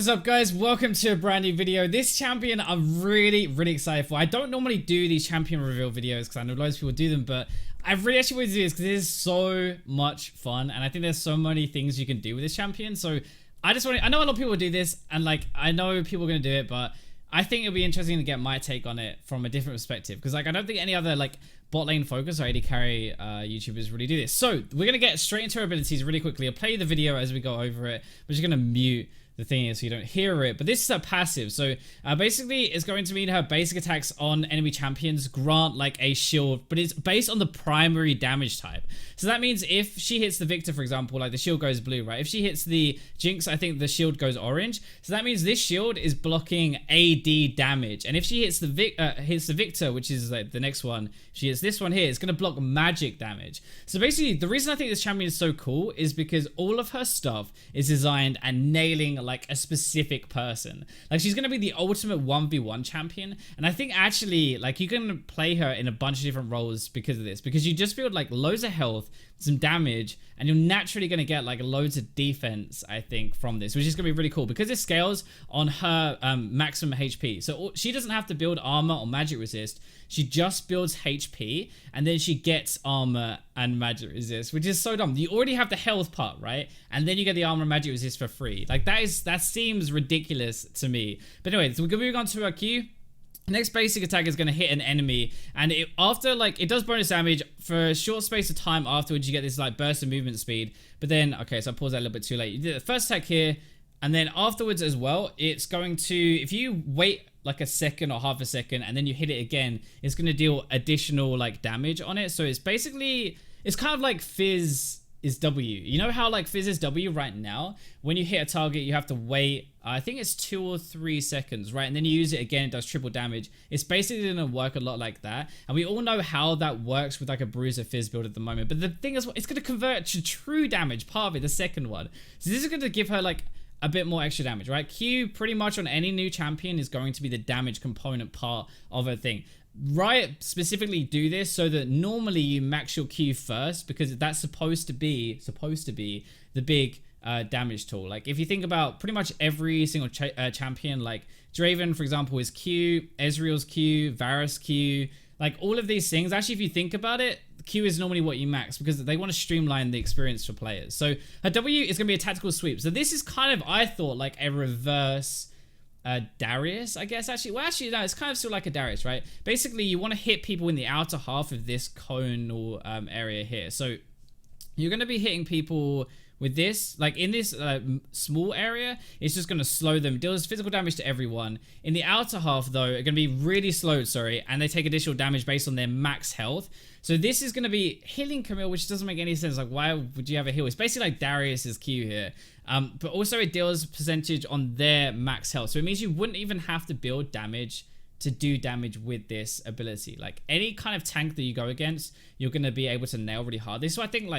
What's up, guys? Welcome to a brand new video. This champion I'm really excited for. I don't normally do these champion reveal videos because I know loads of people do them, but I really actually want to do this because it is so much fun and I think there's so many things you can do with this champion. So I know a lot of people do this and I know people are going to do it, but I think it'll be interesting to get my take on it from a different perspective because I don't think any other bot lane focus or AD carry YouTubers really do this. So we're going to get straight into our abilities really quickly. I'll play the video as we go over it. We're just going to mute the thing is so you don't hear it, but this is a passive. So basically it's going to mean her basic attacks on enemy champions grant a shield, but it's based on the primary damage type. So that means if she hits the Victor, for example, the shield goes blue, right? If she hits the Jinx, I think the shield goes orange. So that means this shield is blocking AD damage. And if she hits the Victor, which is the next one, she hits this one here, it's going to block magic damage. So basically the reason I think this champion is so cool is because all of her stuff is designed and nailing a specific person. She's going to be the ultimate 1v1 champion, and I think actually you can play her in a bunch of different roles because of this, because you just build loads of health, some damage, and you're naturally going to get loads of defense, I think, from this, which is going to be really cool because it scales on her maximum HP. So she doesn't have to build armor or magic resist. She just builds HP and then she gets armor and magic resist, which is so dumb. You already have the health part, right? And then you get the armor and magic resist for free. That seems ridiculous to me. But anyway, so we're moving on to our Q. Next basic attack is going to hit an enemy, and it does bonus damage for a short space of time. Afterwards you get this burst of movement speed, but then okay, so I paused that a little bit too late. You did the first attack here, and then afterwards as well, it's going to, if you wait a second or half a second and then you hit it again, it's going to deal additional damage on it. So it's basically, it's kind of like Fizz is W. You know how Fizz is W right now? When you hit a target, you have to wait, I think it's 2 or 3 seconds, right? And then you use it again, it does triple damage. It's basically going to work a lot like that. And we all know how that works with a Bruiser Fizz build at the moment. But the thing is, it's going to convert to true damage, part of it, the second one. So this is going to give her a bit more extra damage, right? Q pretty much on any new champion is going to be the damage component part of a thing. Riot specifically do this so that normally you max your Q first because that's supposed to be the big damage tool. If you think about pretty much every single champion, Draven, for example, is Q, Ezreal's Q, Varus Q, all of these things. Actually, if you think about it, Q is normally what you max because they want to streamline the experience for players. So her W is going to be a tactical sweep. So this is kind of, I thought, a reverse Darius, I guess. Actually, well, actually, no, it's kind of still like a Darius, right? Basically, you want to hit people in the outer half of this conal area here. So you're going to be hitting people with this, in this small area, it's just going to slow them, deals physical damage to everyone. In the outer half, though, are going to be really slowed, and they take additional damage based on their max health. So this is going to be healing Camille, which doesn't make any sense. Why would you have a heal? It's basically Darius's Q here. But also it deals percentage on their max health. So it means you wouldn't even have to build damage to do damage with this ability. Any kind of tank that you go against, you're going to be able to nail really hard. This is why I think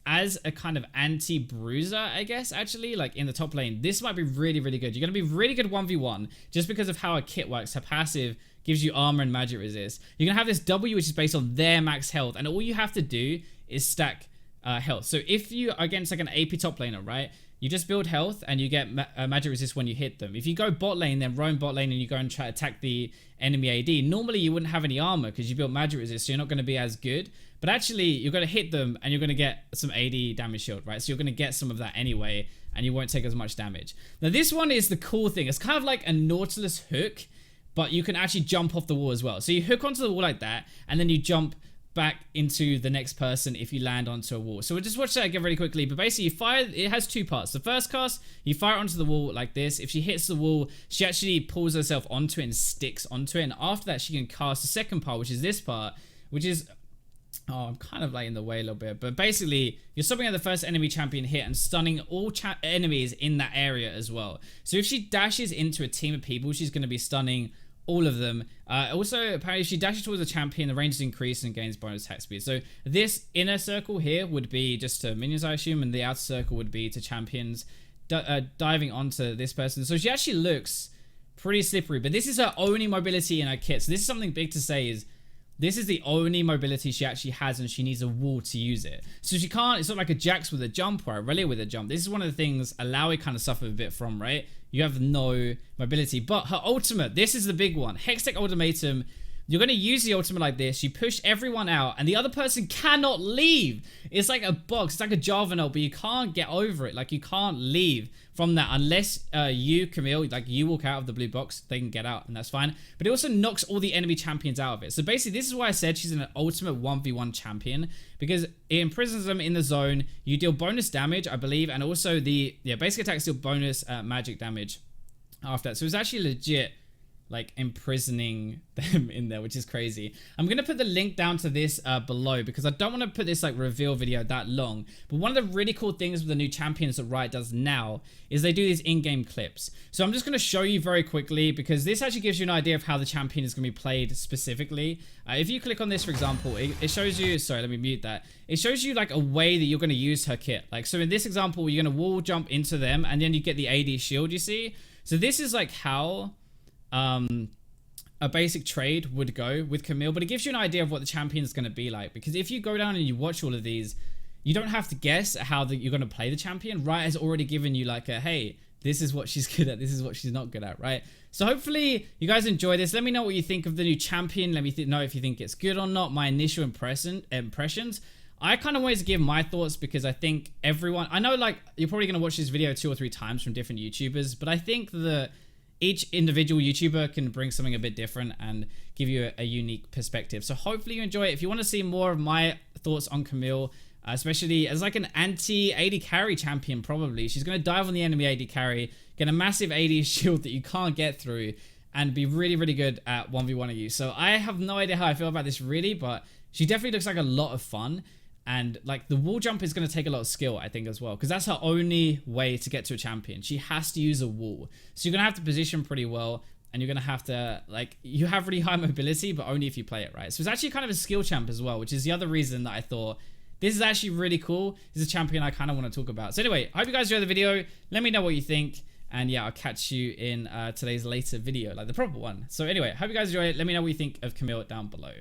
as a kind of anti-bruiser, I guess, actually, in the top lane, this might be really good. You're going to be really good 1v1 just because of how her kit works. Her passive gives you armor and magic resist. You're going to have this W, which is based on their max health, and all you have to do is stack health. So if you are against an AP top laner, right, you just build health and you get magic resist when you hit them. If you go bot lane, then roam bot lane and you go and try to attack the enemy AD, normally you wouldn't have any armor because you built magic resist, so you're not going to be as good. But actually, you're going to hit them and you're going to get some AD damage shield, right? So you're going to get some of that anyway, and you won't take as much damage. Now, this one is the cool thing. It's kind of like a Nautilus hook, but you can actually jump off the wall as well. So you hook onto the wall like that, and then you jump back into the next person if you land onto a wall. So we'll just watch that again really quickly. But basically, you fire, it has two parts. The first cast, you fire onto the wall like this. If she hits the wall, she actually pulls herself onto it and sticks onto it. And after that, she can cast the second part, which is this part, which is... Oh, I'm kind of in the way a little bit. But basically, you're stopping at the first enemy champion hit and stunning all enemies in that area as well. So if she dashes into a team of people, she's going to be stunning all of them. Also, apparently, if she dashes towards a champion, the range is increased and gains bonus attack speed. So this inner circle here would be just to minions, I assume, and the outer circle would be to champions diving onto this person. So she actually looks pretty slippery, but this is her only mobility in her kit. So this is something big to say is this is the only mobility she actually has, and she needs a wall to use it. So she can't, it's not like a Jax with a jump or a Aurelia with a jump. This is one of the things Alawi kind of suffered a bit from, right? You have no mobility. But her ultimate, this is the big one. Hextech Ultimatum. You're going to use the ultimate like this. You push everyone out, and the other person cannot leave. It's like a box. It's like a Java note, but you can't get over it. Like, you can't leave from that unless you, Camille, like, you walk out of the blue box. They can get out, and that's fine. But it also knocks all the enemy champions out of it. So basically, this is why I said she's an ultimate 1v1 champion, because it imprisons them in the zone. You deal bonus damage, I believe, and also the basic attacks deal bonus magic damage after that. So it's actually legit, like, imprisoning them in there, which is crazy. I'm gonna put the link down to this below, because I don't want to put this like reveal video that long. But one of the really cool things with the new champions that Riot does now is they do these in-game clips. So I'm just gonna show you very quickly, because this actually gives you an idea of how the champion is gonna be played specifically. If you click on this, for example, it shows you, sorry, let me mute that. It shows you like a way that you're gonna use her kit. Like, so in this example, you're gonna wall jump into them, and then you get the AD shield, you see? So this is like how a basic trade would go with Camille, but it gives you an idea of what the champion is going to be like, because if you go down and you watch all of these, you don't have to guess how you're going to play the champion. Riot has already given you like a, hey, this is what she's good at, this is what she's not good at, right? So hopefully you guys enjoy this. Let me know what you think of the new champion. Let me know if you think it's good or not. My initial impressions. I kind of wanted to give my thoughts, because I think everyone, I know like you're probably going to watch this video 2 or 3 times from different YouTubers, but I think that each individual YouTuber can bring something a bit different and give you a unique perspective. So hopefully you enjoy it. If you want to see more of my thoughts on Camille, especially as like an anti-AD carry champion, probably, she's going to dive on the enemy AD carry, get a massive AD shield that you can't get through, and be really, really good at 1v1 of you. So I have no idea how I feel about this really, but she definitely looks like a lot of fun. And like the wall jump is going to take a lot of skill, I think, as well, because that's her only way to get to a champion. She has to use a wall. So you're going to have to position pretty well, and you're going to have to, like, you have really high mobility, but only if you play it right. So it's actually kind of a skill champ as well, which is the other reason that I thought this is actually really cool. This is a champion I kind of want to talk about. So anyway, I hope you guys enjoy the video. Let me know what you think. And yeah, I'll catch you in today's later video, like the proper one. So anyway, hope you guys enjoy it. Let me know what you think of Camille down below.